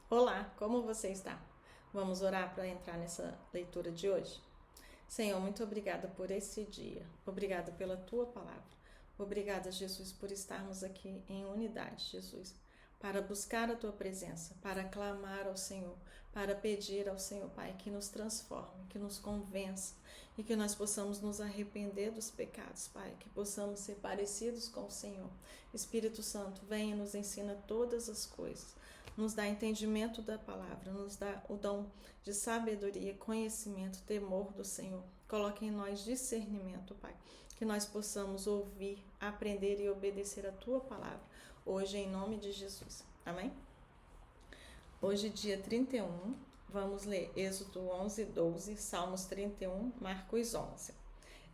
Olá, como você está? Vamos orar para entrar nessa leitura de hoje? Senhor, muito obrigada por esse dia. Obrigada pela tua palavra. Obrigada, Jesus, por estarmos aqui em unidade, Jesus, para buscar a tua presença, para clamar ao Senhor, para pedir ao Senhor, Pai, que nos transforme, que nos convença e que nós possamos nos arrepender dos pecados, Pai, que possamos ser parecidos com o Senhor. Espírito Santo, venha e nos ensina todas as coisas. Nos dá entendimento da palavra, nos dá o dom de sabedoria, conhecimento, temor do Senhor. Coloque em nós discernimento, Pai, que nós possamos ouvir, aprender e obedecer a Tua palavra, hoje em nome de Jesus. Amém? Hoje, dia 31, vamos ler Êxodo 11, 12, Salmos 31, Marcos 11.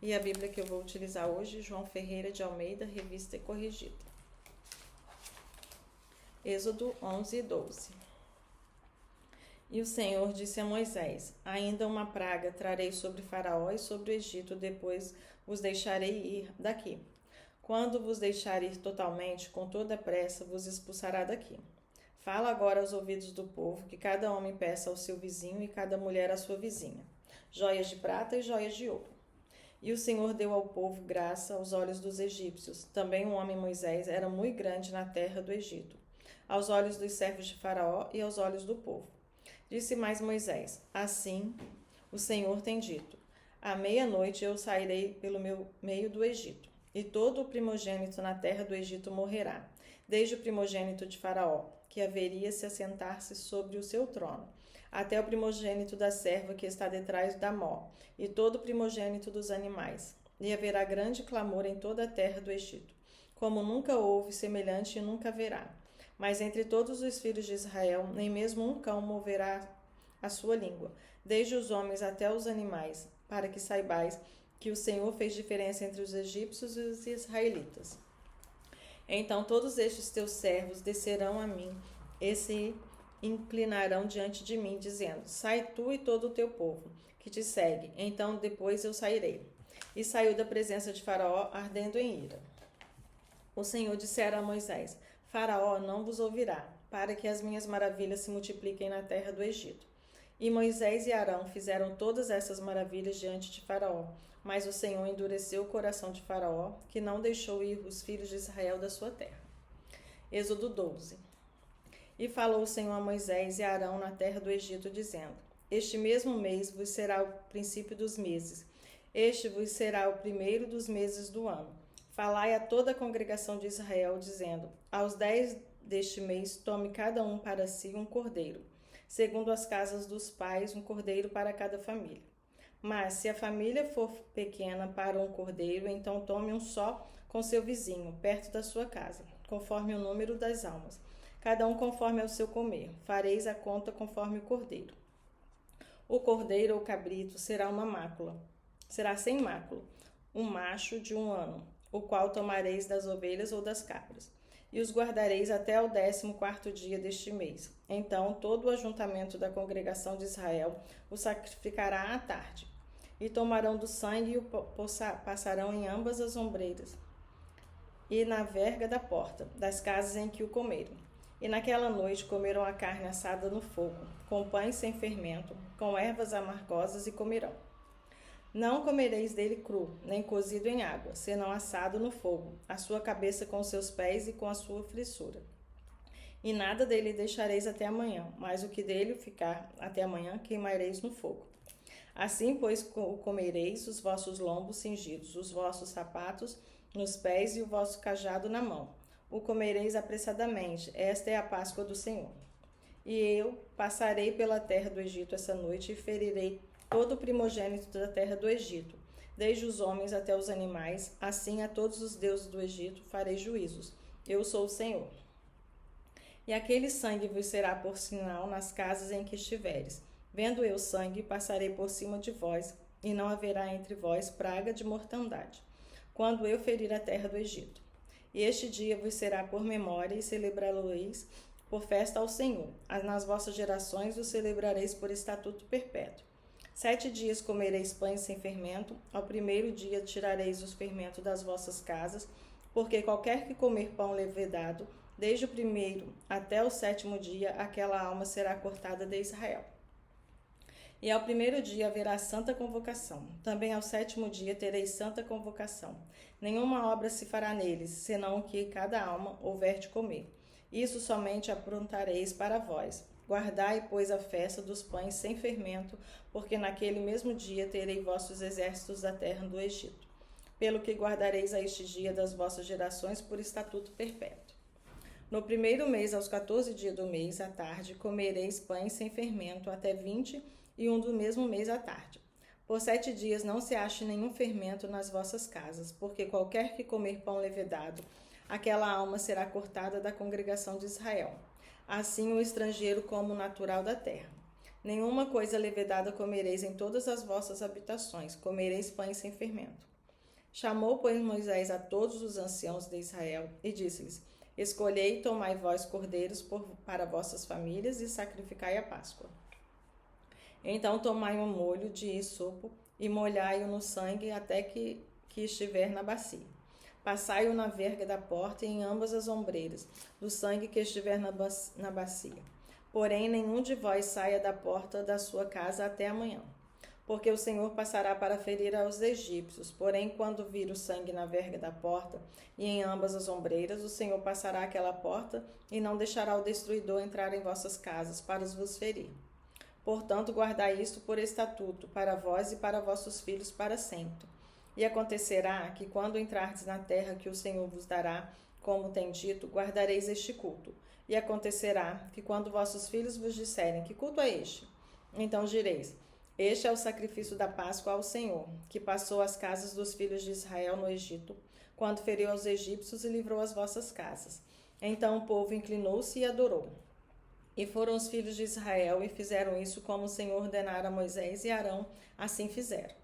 E a Bíblia que eu vou utilizar hoje, João Ferreira de Almeida, Revista e Corrigida. Êxodo 11, 12. E o Senhor disse a Moisés: ainda uma praga trarei sobre Faraó e sobre o Egito, depois vos deixarei ir daqui. Quando vos deixar ir totalmente, com toda pressa, vos expulsará daqui. Fala agora aos ouvidos do povo, que cada homem peça ao seu vizinho e cada mulher à sua vizinha, joias de prata e joias de ouro. E o Senhor deu ao povo graça aos olhos dos egípcios. Também o homem Moisés era muito grande na terra do Egito, aos olhos dos servos de Faraó e aos olhos do povo. Disse mais Moisés: assim o Senhor tem dito: à meia-noite eu sairei pelo meio do Egito, e todo o primogênito na terra do Egito morrerá, desde o primogênito de Faraó, que haveria se assentar-se sobre o seu trono, até o primogênito da serva que está detrás da mó, e todo o primogênito dos animais. E haverá grande clamor em toda a terra do Egito, como nunca houve semelhante e nunca haverá. Mas entre todos os filhos de Israel, nem mesmo um cão moverá a sua língua, desde os homens até os animais, para que saibais que o Senhor fez diferença entre os egípcios e os israelitas. Então todos estes teus servos descerão a mim e se inclinarão diante de mim, dizendo: sai tu e todo o teu povo, que te segue. Então depois eu sairei. E saiu da presença de Faraó, ardendo em ira. O Senhor dissera a Moisés: Faraó não vos ouvirá, para que as minhas maravilhas se multipliquem na terra do Egito. E Moisés e Arão fizeram todas essas maravilhas diante de Faraó, mas o Senhor endureceu o coração de Faraó, que não deixou ir os filhos de Israel da sua terra. Êxodo 12. E falou o Senhor a Moisés e a Arão na terra do Egito, dizendo: este mesmo mês vos será o princípio dos meses, este vos será o primeiro dos meses do ano. Falai a toda a congregação de Israel, dizendo: aos 10 deste mês tome cada um para si um cordeiro, segundo as casas dos pais, um cordeiro para cada família. Mas se a família for pequena para um cordeiro, então tome um só com seu vizinho, perto da sua casa, conforme o número das almas, cada um conforme ao seu comer. Fareis a conta conforme o cordeiro. O cordeiro ou cabrito será uma mácula, será sem mácula, um macho de 1 ano, o qual tomareis das ovelhas ou das cabras, e os guardareis até o 14º dia deste mês. Então todo o ajuntamento da congregação de Israel o sacrificará à tarde, e tomarão do sangue e o passarão em ambas as ombreiras, e na verga da porta, das casas em que o comeram. E naquela noite comerão a carne assada no fogo, com pães sem fermento, com ervas amargosas, e comerão. Não comereis dele cru, nem cozido em água, senão assado no fogo, a sua cabeça com os seus pés e com a sua frissura. E nada dele deixareis até amanhã, mas o que dele ficar até amanhã queimareis no fogo. Assim, pois, comereis os vossos lombos cingidos, os vossos sapatos nos pés e o vosso cajado na mão. O comereis apressadamente, esta é a Páscoa do Senhor. E eu passarei pela terra do Egito essa noite e ferirei todo o primogênito da terra do Egito, desde os homens até os animais, assim a todos os deuses do Egito farei juízos. Eu sou o Senhor. E aquele sangue vos será por sinal nas casas em que estiveres. Vendo eu sangue, passarei por cima de vós, e não haverá entre vós praga de mortandade, quando eu ferir a terra do Egito. E este dia vos será por memória, e celebrá-lo-eis por festa ao Senhor. Nas vossas gerações o celebrareis por estatuto perpétuo. 7 dias comereis pães sem fermento, ao primeiro dia tirareis os fermentos das vossas casas, porque qualquer que comer pão levedado Desde o primeiro até o 7º dia, aquela alma será cortada de Israel. E ao 1º dia haverá santa convocação. Também ao 7º dia tereis santa convocação. Nenhuma obra se fará neles, senão o que cada alma houver de comer. Isso somente aprontareis para vós. Guardai, pois, a festa dos pães sem fermento, porque naquele mesmo dia terei vossos exércitos da terra do Egito. Pelo que guardareis a este dia das vossas gerações por estatuto perpétuo. No 1º mês, aos 14 dias do mês, à tarde, comereis pães sem fermento, até 21 do mesmo mês à tarde. Por 7 dias não se ache nenhum fermento nas vossas casas, porque qualquer que comer pão levedado, aquela alma será cortada da congregação de Israel. Assim o estrangeiro como o natural da terra. Nenhuma coisa levedada comereis em todas as vossas habitações, comereis pães sem fermento. Chamou, pois, Moisés a todos os anciãos de Israel e disse-lhes: Escolhei e tomai vós cordeiros para vossas famílias e sacrificai a Páscoa. Então tomai um molho de hisopo e molhai-o no sangue até que estiver na bacia. Passai-o na verga da porta e em ambas as ombreiras, do sangue que estiver na bacia. Porém, nenhum de vós saia da porta da sua casa até amanhã. Porque o Senhor passará para ferir aos egípcios. Porém, quando vir o sangue na verga da porta e em ambas as ombreiras, o Senhor passará aquela porta e não deixará o destruidor entrar em vossas casas para vos ferir. Portanto, guardai isto por estatuto, para vós e para vossos filhos para sempre. E acontecerá que, quando entrardes na terra que o Senhor vos dará, como tem dito, guardareis este culto. E acontecerá que, quando vossos filhos vos disserem: Que culto é este? Então direis: Este é o sacrifício da Páscoa ao Senhor, que passou as casas dos filhos de Israel no Egito, quando feriu aos egípcios e livrou as vossas casas. Então o povo inclinou-se e adorou. E foram os filhos de Israel e fizeram isso como o Senhor ordenara a Moisés e Arão, assim fizeram.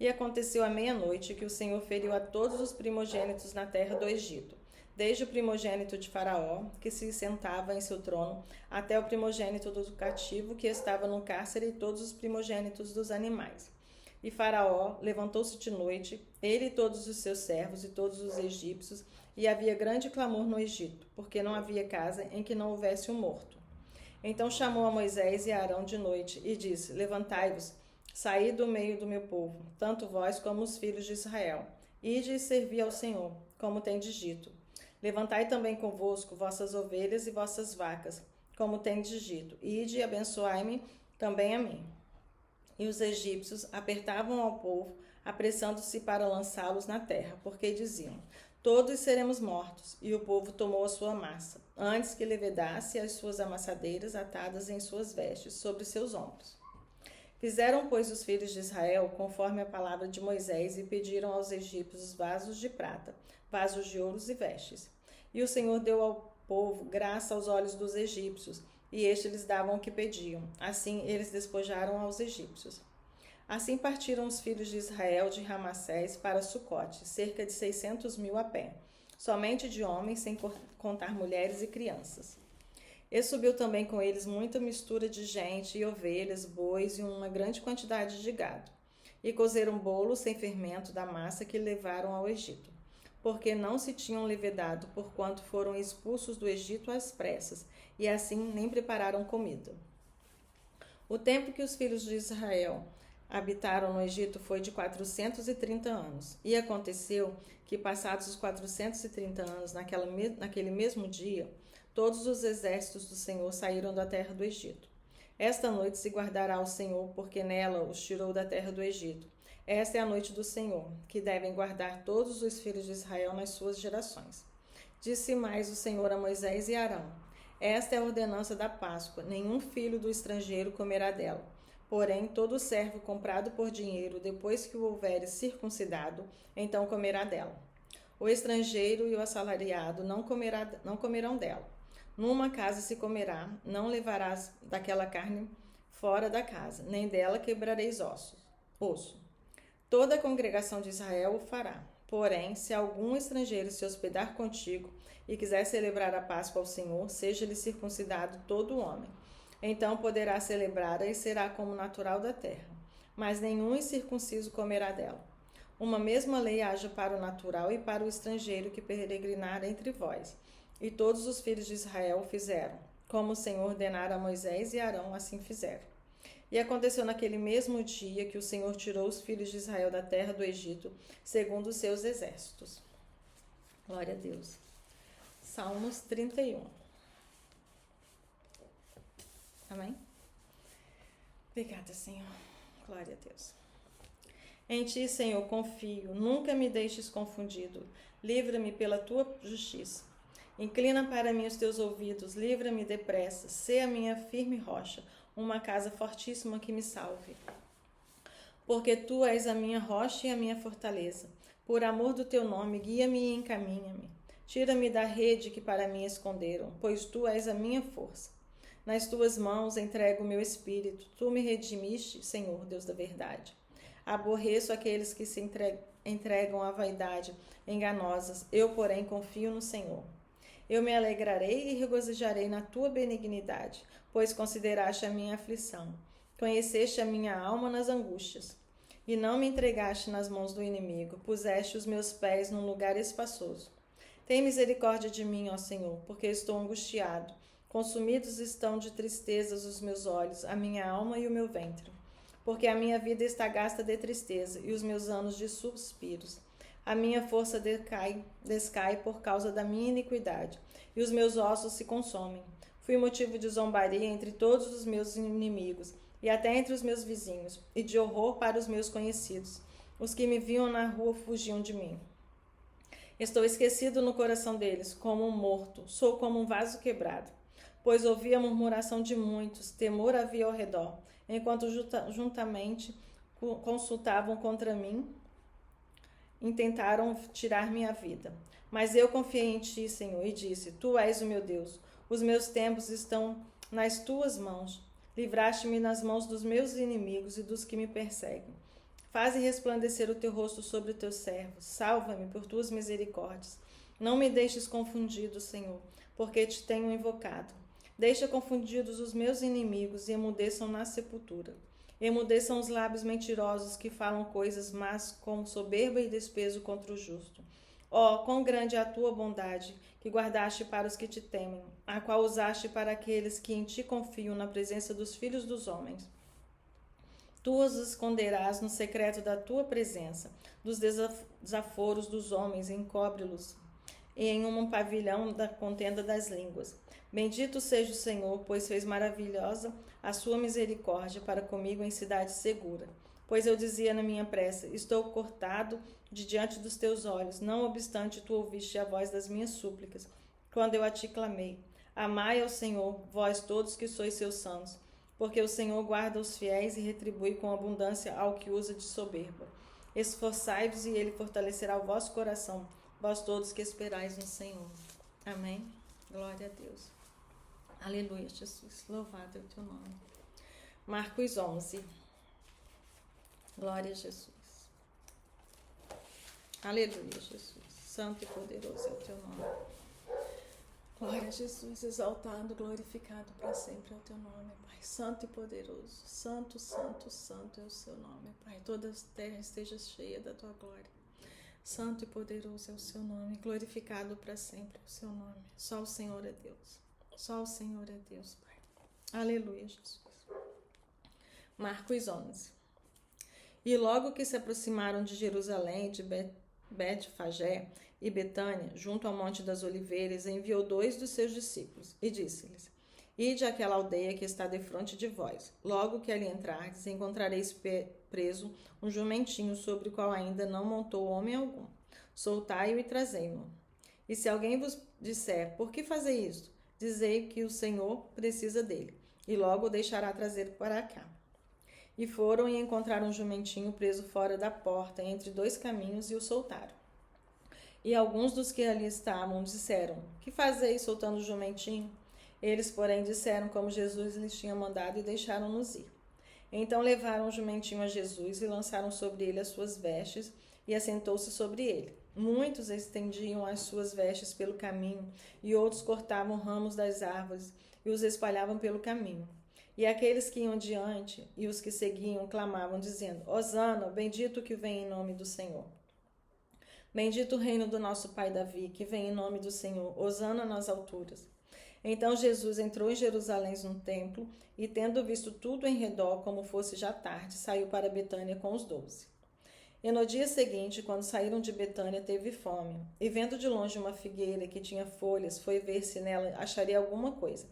E aconteceu à meia-noite que o Senhor feriu a todos os primogênitos na terra do Egito, desde o primogênito de Faraó, que se sentava em seu trono, até o primogênito do cativo, que estava no cárcere, e todos os primogênitos dos animais. E Faraó levantou-se de noite, ele e todos os seus servos e todos os egípcios, e havia grande clamor no Egito, porque não havia casa em que não houvesse um morto. Então chamou a Moisés e a Arão de noite e disse: Levantai-vos, saí do meio do meu povo, tanto vós como os filhos de Israel. Ide e servi ao Senhor, como tendes dito. Levantai também convosco vossas ovelhas e vossas vacas, como tendes dito. Ide e abençoai-me também a mim. E os egípcios apertavam ao povo, apressando-se para lançá-los na terra, porque diziam: Todos seremos mortos. E o povo tomou a sua massa, antes que levedasse as suas amassadeiras atadas em suas vestes, sobre seus ombros. Fizeram, pois, os filhos de Israel conforme a palavra de Moisés e pediram aos egípcios vasos de prata, vasos de ouros e vestes. E o Senhor deu ao povo graça aos olhos dos egípcios, e estes lhes davam o que pediam. Assim eles despojaram aos egípcios. Assim partiram os filhos de Israel de Ramassés para Sucote, cerca de 600.000 a pé, somente de homens, sem contar mulheres e crianças. E subiu também com eles muita mistura de gente, e ovelhas, bois e uma grande quantidade de gado. E cozeram bolo sem fermento da massa que levaram ao Egito, porque não se tinham levedado, porquanto foram expulsos do Egito às pressas, e assim nem prepararam comida. O tempo que os filhos de Israel habitaram no Egito foi de 430 anos. E aconteceu que, passados os 430 anos, naquele mesmo dia, todos os exércitos do Senhor saíram da terra do Egito. Esta noite se guardará o Senhor, porque nela os tirou da terra do Egito. Esta é a noite do Senhor, que devem guardar todos os filhos de Israel nas suas gerações. Disse mais o Senhor a Moisés e Arão: Esta é a ordenança da Páscoa, nenhum filho do estrangeiro comerá dela. Porém, todo servo comprado por dinheiro, depois que o houveres circuncidado, então comerá dela. O estrangeiro e o assalariado não comerão dela. Numa casa se comerá, não levarás daquela carne fora da casa, nem dela quebrareis osso. Toda a congregação de Israel o fará. Porém, se algum estrangeiro se hospedar contigo e quiser celebrar a Páscoa ao Senhor, seja-lhe circuncidado todo homem. Então poderá celebrá-la e será como natural da terra. Mas nenhum incircunciso comerá dela. Uma mesma lei haja para o natural e para o estrangeiro que peregrinar entre vós. E todos os filhos de Israel fizeram, como o Senhor ordenara a Moisés e Arão, assim fizeram. E aconteceu naquele mesmo dia que o Senhor tirou os filhos de Israel da terra do Egito, segundo os seus exércitos. Glória a Deus. Salmos 31. Amém? Obrigada, Senhor. Glória a Deus. Em ti, Senhor, confio. Nunca me deixes confundido. Livra-me pela tua justiça. Inclina para mim os teus ouvidos. Livra-me depressa. Sê a minha firme rocha, uma casa fortíssima que me salve. Porque tu és a minha rocha e a minha fortaleza. Por amor do teu nome, guia-me e encaminha-me. Tira-me da rede que para mim esconderam, pois tu és a minha força. Nas tuas mãos entrego o meu espírito. Tu me redimiste, Senhor, Deus da verdade. Aborreço aqueles que se entregam à vaidade enganosas. Eu, porém, confio no Senhor. Eu me alegrarei e regozijarei na tua benignidade, pois consideraste a minha aflição. Conheceste a minha alma nas angústias. E não me entregaste nas mãos do inimigo. Puseste os meus pés num lugar espaçoso. Tem misericórdia de mim, ó Senhor, porque estou angustiado. Consumidos estão de tristezas os meus olhos, a minha alma e o meu ventre. Porque a minha vida está gasta de tristeza e os meus anos de suspiros. A minha força descai por causa da minha iniquidade, e os meus ossos se consomem. Fui motivo de zombaria entre todos os meus inimigos, e até entre os meus vizinhos, e de horror para os meus conhecidos. Os que me viam na rua fugiam de mim. Estou esquecido no coração deles, como um morto, sou como um vaso quebrado. Pois ouvi a murmuração de muitos, temor havia ao redor, enquanto juntamente consultavam contra mim, intentaram tirar minha vida. Mas eu confiei em ti, Senhor, e disse, tu és o meu Deus. Os meus tempos estão nas tuas mãos. Livraste-me nas mãos dos meus inimigos e dos que me perseguem. Faze resplandecer o teu rosto sobre os teus servos. Salva-me por tuas misericórdias. Não me deixes confundido, Senhor, porque te tenho invocado. Deixa confundidos os meus inimigos e emudeçam na sepultura. Emudeçam os lábios mentirosos que falam coisas más com soberba e desprezo contra o justo. Ó, quão grande é a tua bondade, que guardaste para os que te temem, a qual usaste para aqueles que em ti confiam na presença dos filhos dos homens. Tu os esconderás no secreto da tua presença, dos desaforos dos homens, encobre-los em um pavilhão da contenda das línguas. Bendito seja o Senhor, pois fez maravilhosa a sua misericórdia para comigo em cidade segura. Pois eu dizia na minha pressa, estou cortado de diante dos teus olhos, não obstante tu ouviste a voz das minhas súplicas, quando eu a ti clamei. Amai ao Senhor, vós todos que sois seus santos, porque o Senhor guarda os fiéis e retribui com abundância ao que usa de soberba. Esforçai-vos e ele fortalecerá o vosso coração, vós todos que esperais no Senhor. Amém? Glória a Deus. Aleluia, Jesus. Louvado é o teu nome. Marcos 11. Glória a Jesus. Aleluia, Jesus. Santo e poderoso é o teu nome. Glória a Jesus, exaltado, glorificado para sempre é o teu nome, Pai. Santo e poderoso. Santo, santo, santo é o seu nome, Pai. Toda a terra esteja cheia da tua glória. Santo e poderoso é o seu nome. Glorificado para sempre é o seu nome. Só o Senhor é Deus. Só o Senhor é Deus, Pai. Aleluia, Jesus. Marcos 11. E logo que se aproximaram de Jerusalém, de Betfagé e Betânia, junto ao Monte das Oliveiras, enviou 2 dos seus discípulos e disse-lhes, ide àquela aldeia que está defronte de vós. Logo que ali entrardes, encontrareis preso um jumentinho sobre o qual ainda não montou homem algum. Soltai-o e trazei-mo. E se alguém vos disser, por que fazei isto? Dizei que o Senhor precisa dele, e logo o deixará trazer para cá. E foram e encontraram um jumentinho preso fora da porta, entre 2 caminhos, e o soltaram. E alguns dos que ali estavam disseram, que fazeis soltando o jumentinho? Eles, porém, disseram como Jesus lhes tinha mandado e deixaram-nos ir. Então levaram o jumentinho a Jesus e lançaram sobre ele as suas vestes, e assentou-se sobre ele. Muitos estendiam as suas vestes pelo caminho, e outros cortavam ramos das árvores e os espalhavam pelo caminho. E aqueles que iam diante e os que seguiam clamavam, dizendo, Hosana, bendito que vem em nome do Senhor. Bendito o reino do nosso pai Davi, que vem em nome do Senhor, hosana nas alturas. Então Jesus entrou em Jerusalém no templo e, tendo visto tudo em redor, como fosse já tarde, saiu para Betânia com os 12. E no dia seguinte, quando saíram de Betânia, teve fome. E vendo de longe uma figueira que tinha folhas, foi ver se nela acharia alguma coisa.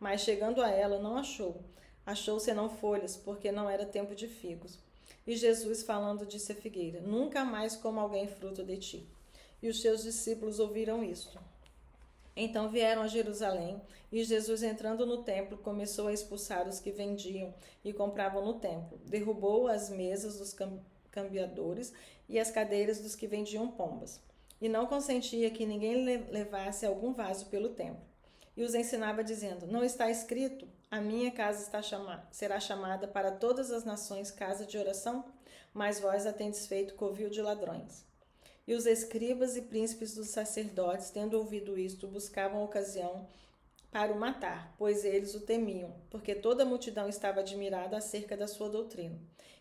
Mas chegando a ela, não achou. Achou senão folhas, porque não era tempo de figos. E Jesus, falando, disse à figueira: Nunca mais coma alguém fruto de ti. E os seus discípulos ouviram isto. Então vieram a Jerusalém, e Jesus, entrando no templo, começou a expulsar os que vendiam e compravam no templo. Derrubou as mesas dos cambiadores e as cadeiras dos que vendiam pombas. E não consentia que ninguém levasse algum vaso pelo templo. E os ensinava, dizendo: Não está escrito: A minha casa será chamada para todas as nações casa de oração? Mas vós a tendes feito covil de ladrões. E os escribas e príncipes dos sacerdotes, tendo ouvido isto, buscavam ocasião para o matar, pois eles o temiam, porque toda a multidão estava admirada acerca da sua doutrina.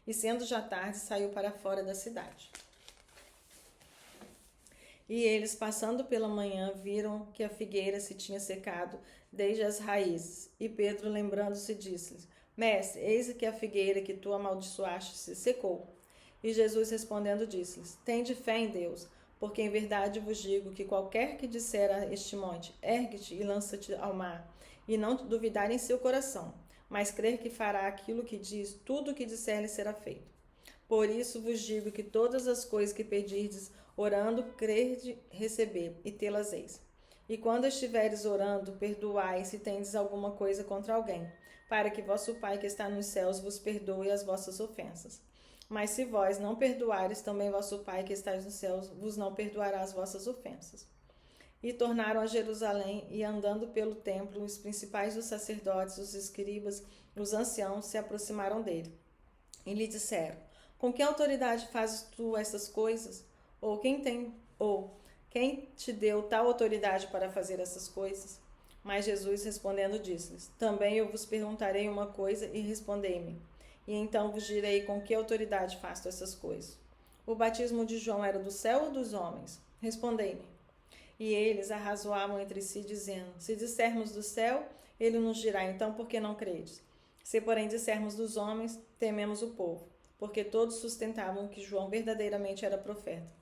E sendo já tarde, saiu para fora da cidade. E eles, passando pela manhã, viram que a figueira se tinha secado desde as raízes. E Pedro, lembrando-se, disse-lhes: Mestre, eis que a figueira que tu amaldiçoaste se secou. E Jesus, respondendo, disse-lhes: Tende fé em Deus, porque em verdade vos digo que qualquer que disser a este monte: Ergue-te e lança-te ao mar, e não duvidar em seu coração, mas crer que fará aquilo que diz, tudo o que disser lhe será feito. Por isso vos digo que todas as coisas que pedirdes, orando, crede receber, e tê-las eis. E quando estiveres orando, perdoai se tendes alguma coisa contra alguém, para que vosso Pai que está nos céus vos perdoe as vossas ofensas. Mas se vós não perdoares, também vosso Pai que está nos céus vos não perdoará as vossas ofensas. E tornaram a Jerusalém, e andando pelo templo, os principais dos sacerdotes, os escribas, os anciãos, se aproximaram dele. E lhe disseram: Com que autoridade fazes tu essas coisas? Ou quem te deu tal autoridade para fazer essas coisas? Mas Jesus, respondendo, disse-lhes: Também eu vos perguntarei uma coisa, e respondei-me. E então vos direi com que autoridade faço essas coisas. O batismo de João era do céu ou dos homens? Respondei-me. E eles arrazoavam entre si, dizendo: Se dissermos do céu, ele nos dirá: Então por que não credes? Se, porém, dissermos dos homens, tememos o povo, porque todos sustentavam que João verdadeiramente era profeta.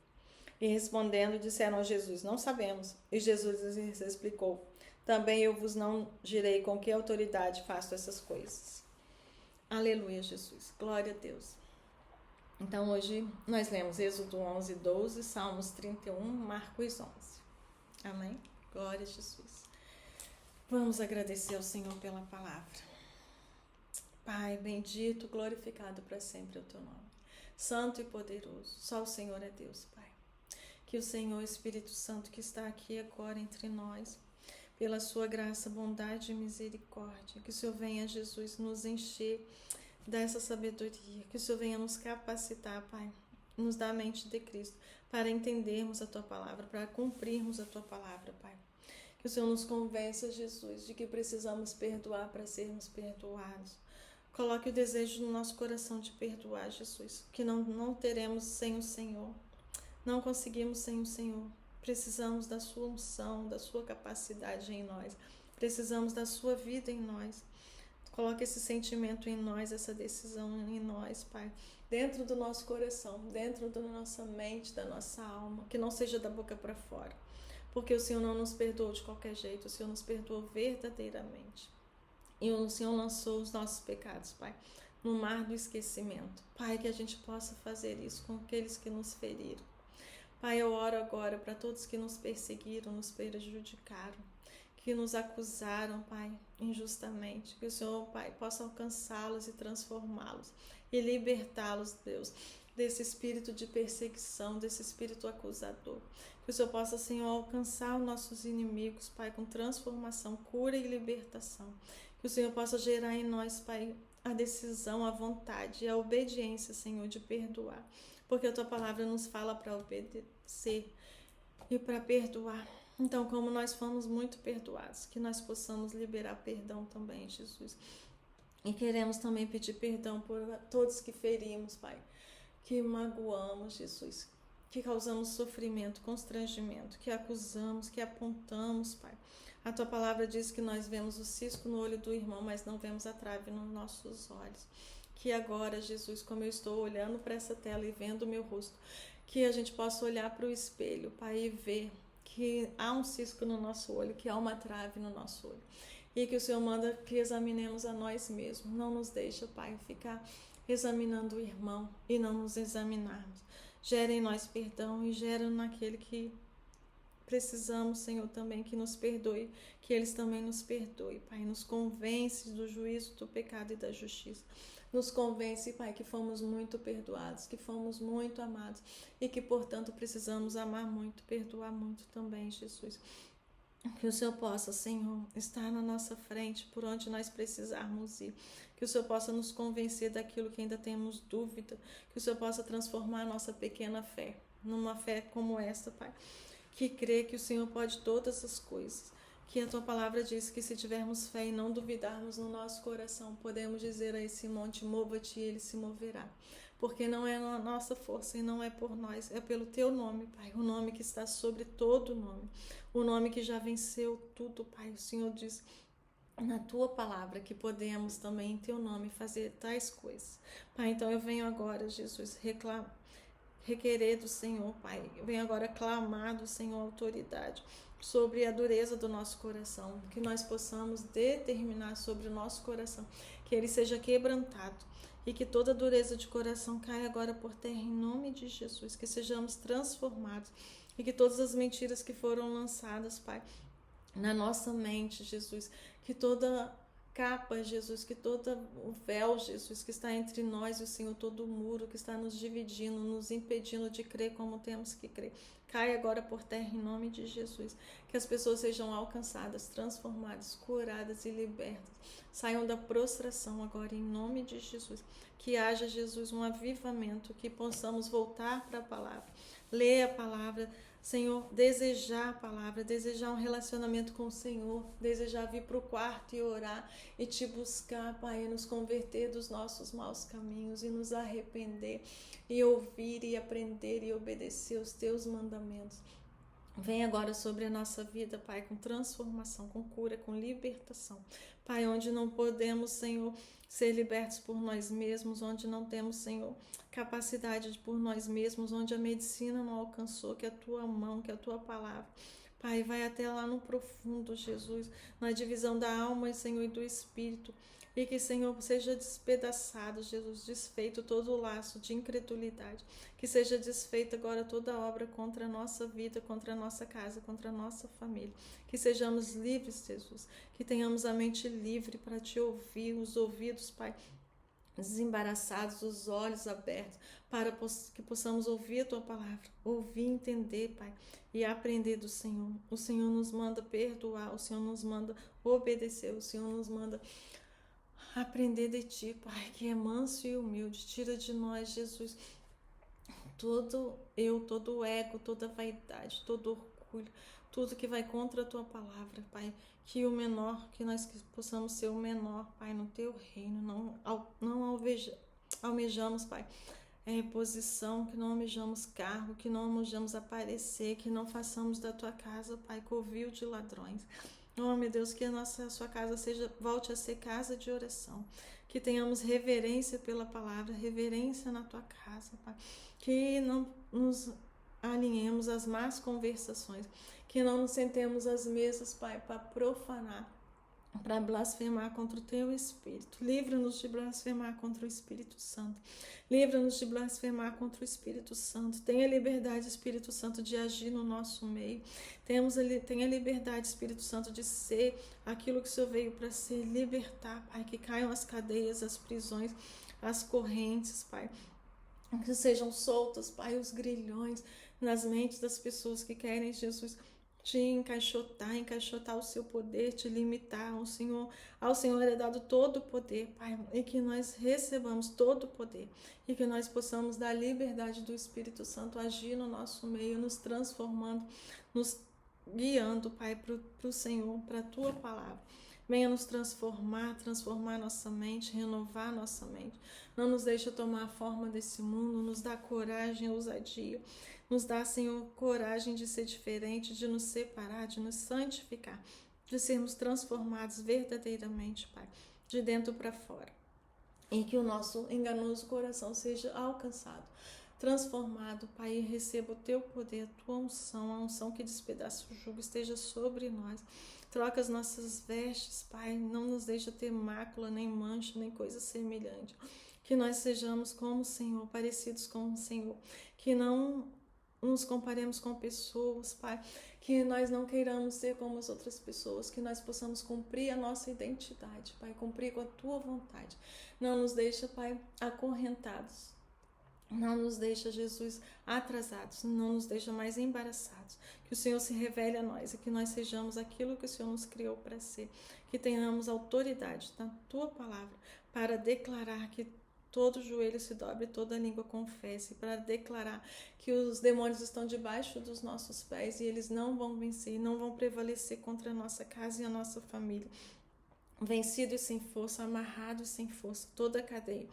E respondendo, disseram a Jesus: Não sabemos. E Jesus lhes explicou: Também eu vos não direi com que autoridade faço essas coisas. Aleluia, Jesus. Glória a Deus. Então, hoje nós lemos Êxodo 11, 12, Salmos 31, Marcos 11. Amém? Glória a Jesus. Vamos agradecer ao Senhor pela palavra. Pai, bendito, glorificado para sempre é o teu nome. Santo e poderoso, só o Senhor é Deus, Pai. Que o Senhor, Espírito Santo, que está aqui agora entre nós, pela sua graça, bondade e misericórdia, que o Senhor venha, Jesus, nos encher dessa sabedoria, que o Senhor venha nos capacitar, Pai, nos dar a mente de Cristo, para entendermos a Tua palavra, para cumprirmos a Tua palavra, Pai. Que o Senhor nos convença, Jesus, de que precisamos perdoar para sermos perdoados. Coloque o desejo no nosso coração de perdoar, Jesus, que não teremos sem o Senhor, não conseguimos sem o Senhor. Precisamos da sua unção, da sua capacidade em nós. Precisamos da sua vida em nós. Coloque esse sentimento em nós, essa decisão em nós, Pai. Dentro do nosso coração, dentro da nossa mente, da nossa alma. Que não seja da boca para fora. Porque o Senhor não nos perdoou de qualquer jeito. O Senhor nos perdoou verdadeiramente. E o Senhor lançou os nossos pecados, Pai, no mar do esquecimento. Pai, que a gente possa fazer isso com aqueles que nos feriram. Pai, eu oro agora para todos que nos perseguiram, nos prejudicaram, que nos acusaram, Pai, injustamente. Que o Senhor, Pai, possa alcançá-los e transformá-los e libertá-los, Deus, desse espírito de perseguição, desse espírito acusador. Que o Senhor possa, Senhor, alcançar os nossos inimigos, Pai, com transformação, cura e libertação. Que o Senhor possa gerar em nós, Pai, a decisão, a vontade e a obediência, Senhor, de perdoar. Porque a Tua palavra nos fala para obedecer e para perdoar. Então, como nós fomos muito perdoados, que nós possamos liberar perdão também, Jesus. E queremos também pedir perdão por todos que ferimos, Pai, que magoamos, Jesus, que causamos sofrimento, constrangimento, que acusamos, que apontamos, Pai. A tua palavra diz que nós vemos o cisco no olho do irmão, mas não vemos a trave nos nossos olhos. Que agora, Jesus, como eu estou olhando para essa tela e vendo o meu rosto, que a gente possa olhar para o espelho, Pai, e ver que há um cisco no nosso olho, que há uma trave no nosso olho. E que o Senhor manda que examinemos a nós mesmos. Não nos deixa, Pai, ficar examinando o irmão e não nos examinarmos. Gera em nós perdão e gera naquele que precisamos, Senhor, também que nos perdoe, que eles também nos perdoem, Pai. Nos convence do juízo, do pecado e da justiça. Nos convence, Pai, que fomos muito perdoados, que fomos muito amados e que, portanto, precisamos amar muito, perdoar muito também, Jesus. Que o Senhor possa, Senhor, estar na nossa frente por onde nós precisarmos ir. Que o Senhor possa nos convencer daquilo que ainda temos dúvida. Que o Senhor possa transformar a nossa pequena fé numa fé como esta, Pai. Que crê que o Senhor pode todas as coisas. Que a tua palavra diz que se tivermos fé e não duvidarmos no nosso coração, podemos dizer a esse monte, mova-te e ele se moverá. Porque não é na nossa força e não é por nós, é pelo teu nome, Pai. O nome que está sobre todo nome. O nome que já venceu tudo, Pai. O Senhor diz na tua palavra que podemos também em teu nome fazer tais coisas. Pai, então eu venho agora, Jesus, requerer do Senhor, Pai. Eu venho agora clamar do Senhor autoridade sobre a dureza do nosso coração, que nós possamos determinar sobre o nosso coração, que ele seja quebrantado e que toda dureza de coração caia agora por terra em nome de Jesus, que sejamos transformados e que todas as mentiras que foram lançadas, Pai, na nossa mente, Jesus, que toda capa, Jesus, que todo o véu, Jesus, que está entre nós e o Senhor, todo o muro que está nos dividindo, nos impedindo de crer como temos que crer, cai agora por terra em nome de Jesus, que as pessoas sejam alcançadas, transformadas, curadas e libertas, saiam da prostração agora em nome de Jesus, que haja, Jesus, um avivamento, que possamos voltar para a palavra, ler a palavra, Senhor, desejar a palavra, desejar um relacionamento com o Senhor, desejar vir para o quarto e orar e te buscar, Pai, e nos converter dos nossos maus caminhos e nos arrepender e ouvir e aprender e obedecer os teus mandamentos. Vem agora sobre a nossa vida, Pai, com transformação, com cura, com libertação. Pai, onde não podemos, Senhor, ser libertos por nós mesmos, onde não temos, Senhor, capacidade de por nós mesmos, onde a medicina não alcançou, que a tua mão, que a tua palavra, Pai, vai até lá no profundo, Jesus, na divisão da alma, Senhor, e do Espírito, e que, Senhor, seja despedaçado, Jesus, desfeito todo o laço de incredulidade, que seja desfeita agora toda a obra contra a nossa vida, contra a nossa casa, contra a nossa família, que sejamos livres, Jesus, que tenhamos a mente livre para te ouvir, os ouvidos, Pai, desembaraçados, os olhos abertos, para que possamos ouvir a tua palavra, ouvir, entender, Pai, e aprender do Senhor. O Senhor nos manda perdoar, o Senhor nos manda obedecer, o Senhor nos manda aprender de ti, Pai, que é manso e humilde. Tira de nós, Jesus, todo eu, todo ego, toda vaidade, todo orgulho, tudo que vai contra a tua palavra, Pai. Que o menor, que nós possamos ser o menor, Pai, no teu reino. Não almejamos, Pai, posição, que não almejamos cargo, que não almejamos aparecer, que não façamos da tua casa, Pai, covil de ladrões. Oh, meu Deus, que a sua casa volte a ser casa de oração, que tenhamos reverência pela palavra, reverência na tua casa, Pai, que não nos alinhemos às más conversações, que não nos sentemos às mesas, Pai, para profanar, para blasfemar contra o teu Espírito. Livra-nos de blasfemar contra o Espírito Santo. Livra-nos de blasfemar contra o Espírito Santo. Tenha liberdade, Espírito Santo, de agir no nosso meio. Tenha liberdade, Espírito Santo, de ser aquilo que o Senhor veio para ser, libertar, Pai, que caiam as cadeias, as prisões, as correntes, Pai, que sejam soltas, Pai, os grilhões nas mentes das pessoas que querem, Jesus, te encaixotar o seu poder, te limitar. Ao Senhor é dado todo o poder, Pai, e que nós recebamos todo o poder, e que nós possamos dar liberdade do Espírito Santo agir no nosso meio, nos transformando, nos guiando, Pai, para o Senhor, para a tua palavra. Venha nos transformar nossa mente, renovar nossa mente. Não nos deixa tomar a forma desse mundo, nos dá coragem, ousadia. Nos dá, Senhor, coragem de ser diferente, de nos separar, de nos santificar, de sermos transformados verdadeiramente, Pai, de dentro para fora. E que o nosso enganoso coração seja alcançado, transformado, Pai, e receba o Teu poder, a Tua unção, a unção que despedaça o jugo, esteja sobre nós. Troca as nossas vestes, Pai, não nos deixa ter mácula, nem mancha, nem coisa semelhante. Que nós sejamos como o Senhor, parecidos com o Senhor, que não nos comparemos com pessoas, Pai, que nós não queiramos ser como as outras pessoas, que nós possamos cumprir a nossa identidade, Pai, cumprir com a Tua vontade. Não nos deixa, Pai, acorrentados. Não nos deixa, Jesus, atrasados. Não nos deixa mais embaraçados. Que o Senhor se revele a nós e que nós sejamos aquilo que o Senhor nos criou para ser. Que tenhamos autoridade na Tua palavra para declarar que todo joelho se dobre, toda língua confesse, para declarar que os demônios estão debaixo dos nossos pés e eles não vão vencer, não vão prevalecer contra a nossa casa e a nossa família. Vencido e sem força, amarrado e sem força, toda a cadeia,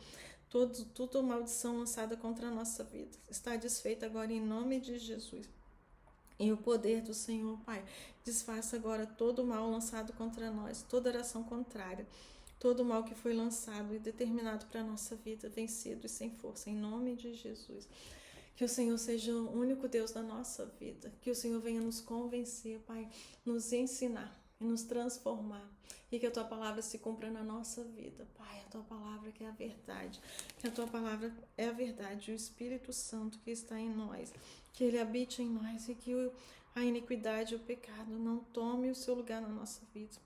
toda maldição lançada contra a nossa vida está desfeita agora em nome de Jesus. E o poder do Senhor, Pai, desfaça agora todo o mal lançado contra nós, toda oração contrária, todo o mal que foi lançado e determinado para a nossa vida, vencido e sem força, em nome de Jesus. Que o Senhor seja o único Deus da nossa vida, que o Senhor venha nos convencer, Pai, nos ensinar e nos transformar, e que a Tua palavra se cumpra na nossa vida, Pai, a Tua palavra que é a verdade, que a Tua palavra é a verdade, o Espírito Santo que está em nós, que Ele habite em nós e que a iniquidade e o pecado não tome o seu lugar na nossa vida.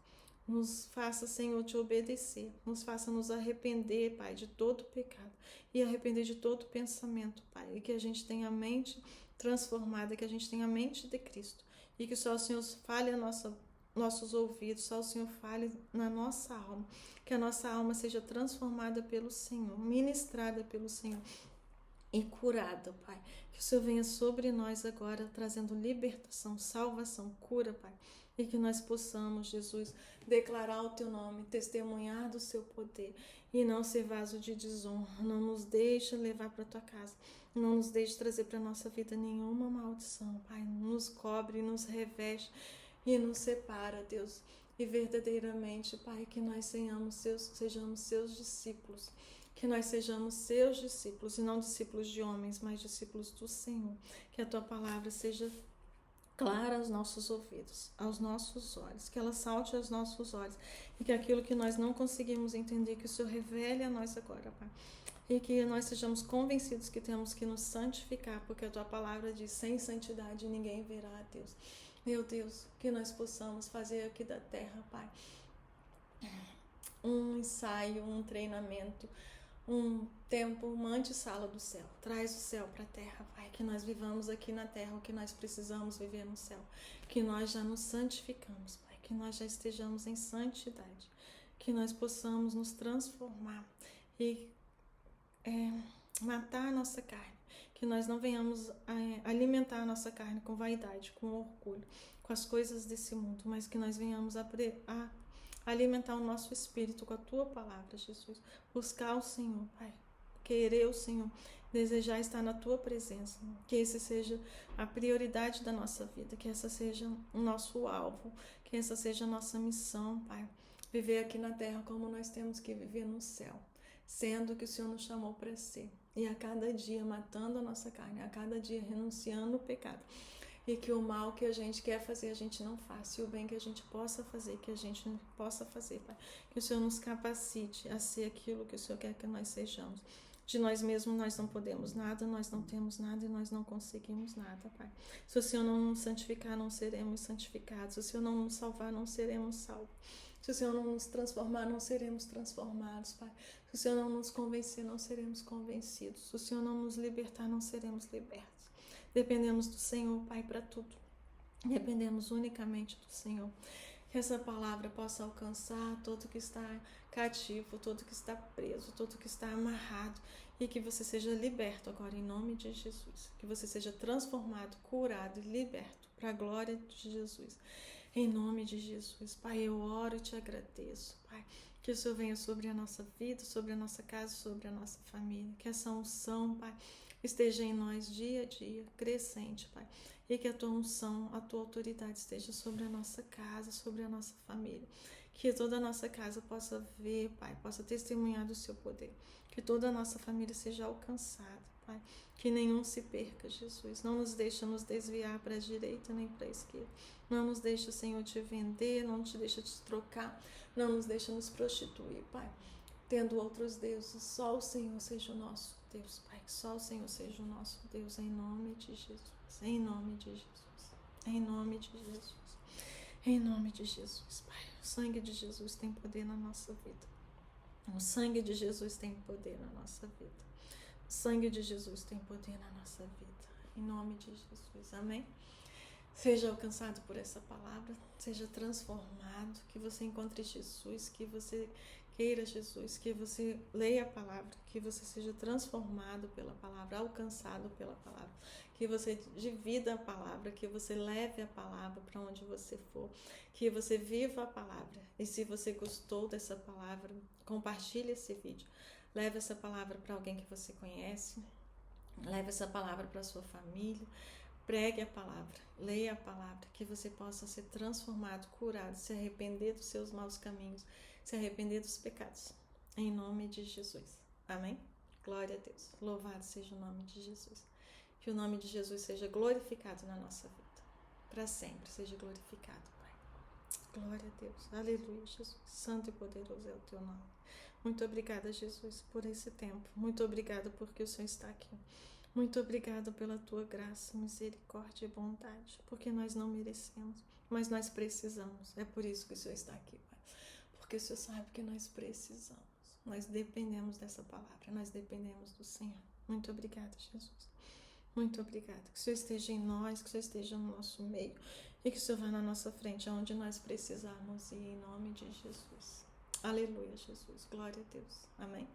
Nos faça, Senhor, te obedecer, nos faça nos arrepender, Pai, de todo pecado e arrepender de todo pensamento, Pai, e que a gente tenha a mente transformada, que a gente tenha a mente de Cristo e que só o Senhor fale a nossos ouvidos, só o Senhor fale na nossa alma, que a nossa alma seja transformada pelo Senhor, ministrada pelo Senhor e curada, Pai. Que o Senhor venha sobre nós agora, trazendo libertação, salvação, cura, Pai. E que nós possamos, Jesus, declarar o Teu nome, testemunhar do Seu poder e não ser vaso de desonra. Não nos deixe levar para a Tua casa, não nos deixe trazer para a nossa vida nenhuma maldição, Pai. Nos cobre, nos reveste e nos separa, Deus. E verdadeiramente, Pai, que nós sejamos Seus discípulos. Que nós sejamos Seus discípulos, e não discípulos de homens, mas discípulos do Senhor. Que a Tua palavra seja clara aos nossos ouvidos, aos nossos olhos, que ela salte aos nossos olhos, e que aquilo que nós não conseguimos entender, que o Senhor revele a nós agora, Pai. E que nós sejamos convencidos que temos que nos santificar, porque a Tua palavra diz, sem santidade ninguém verá a Deus. Meu Deus, que nós possamos fazer aqui da terra, Pai, um ensaio, um treinamento, um tempo, uma antessala do céu. Traz o céu para a terra, Pai, que nós vivamos aqui na terra o que nós precisamos viver no céu, que nós já nos santificamos, Pai, que nós já estejamos em santidade, que nós possamos nos transformar e matar a nossa carne, que nós não venhamos alimentar a nossa carne com vaidade, com orgulho, com as coisas desse mundo, mas que nós venhamos a alimentar o nosso espírito com a Tua palavra, Jesus. Buscar o Senhor, Pai. Querer o Senhor. Desejar estar na Tua presença. Que esse seja a prioridade da nossa vida. Que essa seja o nosso alvo. Que essa seja a nossa missão, Pai. Viver aqui na terra como nós temos que viver no céu. Sendo que o Senhor nos chamou para ser. E a cada dia matando a nossa carne. A cada dia renunciando o pecado. E que o mal que a gente quer fazer, a gente não faça. E o bem que a gente possa fazer, que a gente não possa fazer, Pai. Que o Senhor nos capacite a ser aquilo que o Senhor quer que nós sejamos. De nós mesmos nós não podemos nada, nós não temos nada e nós não conseguimos nada, Pai. Se o Senhor não nos santificar, não seremos santificados. Se o Senhor não nos salvar, não seremos salvos. Se o Senhor não nos transformar, não seremos transformados, Pai. Se o Senhor não nos convencer, não seremos convencidos. Se o Senhor não nos libertar, não seremos libertos. Dependemos do Senhor, Pai, para tudo. Dependemos unicamente do Senhor. Que essa palavra possa alcançar todo que está cativo, todo que está preso, todo que está amarrado. E que você seja liberto agora, em nome de Jesus. Que você seja transformado, curado e liberto para a glória de Jesus. Em nome de Jesus, Pai, eu oro e te agradeço, Pai. Que o Senhor venha sobre a nossa vida, sobre a nossa casa, sobre a nossa família. Que essa unção, Pai, esteja em nós dia a dia, crescente, Pai. E que a tua unção, a tua autoridade esteja sobre a nossa casa, sobre a nossa família. Que toda a nossa casa possa ver, Pai, possa testemunhar do seu poder. Que toda a nossa família seja alcançada, Pai. Que nenhum se perca, Jesus. Não nos deixa nos desviar para a direita nem para a esquerda. Não nos deixa, Senhor, te vender, não te deixa te trocar. Não nos deixa nos prostituir, Pai. Tendo outros deuses, só o Senhor seja o nosso Deus, Pai. Só o Senhor seja o nosso Deus, em nome de Jesus. Em nome de Jesus. Em nome de Jesus. Em nome de Jesus, Pai. O sangue de Jesus tem poder na nossa vida. O sangue de Jesus tem poder na nossa vida. O sangue de Jesus tem poder na nossa vida. Em nome de Jesus. Amém? Seja alcançado por essa palavra, seja transformado, que você encontre Jesus, que você queira Jesus, que você leia a palavra, que você seja transformado pela palavra, alcançado pela palavra, que você divida a palavra, que você leve a palavra para onde você for, que você viva a palavra. E se você gostou dessa palavra, compartilhe esse vídeo, leve essa palavra para alguém que você conhece, leve essa palavra para sua família. Pregue a palavra, leia a palavra, que você possa ser transformado, curado, se arrepender dos seus maus caminhos, se arrepender dos pecados. Em nome de Jesus. Amém? Glória a Deus. Louvado seja o nome de Jesus. Que o nome de Jesus seja glorificado na nossa vida. Para sempre seja glorificado, Pai. Glória a Deus. Aleluia, Jesus. Santo e poderoso é o teu nome. Muito obrigada, Jesus, por esse tempo. Muito obrigada porque o Senhor está aqui. Muito obrigada pela tua graça, misericórdia e bondade, porque nós não merecemos, mas nós precisamos. É por isso que o Senhor está aqui, Pai. Porque o Senhor sabe que nós precisamos. Nós dependemos dessa palavra, nós dependemos do Senhor. Muito obrigada, Jesus. Muito obrigada. Que o Senhor esteja em nós, que o Senhor esteja no nosso meio e que o Senhor vá na nossa frente, aonde nós precisarmos ir, em nome de Jesus. Aleluia, Jesus. Glória a Deus. Amém.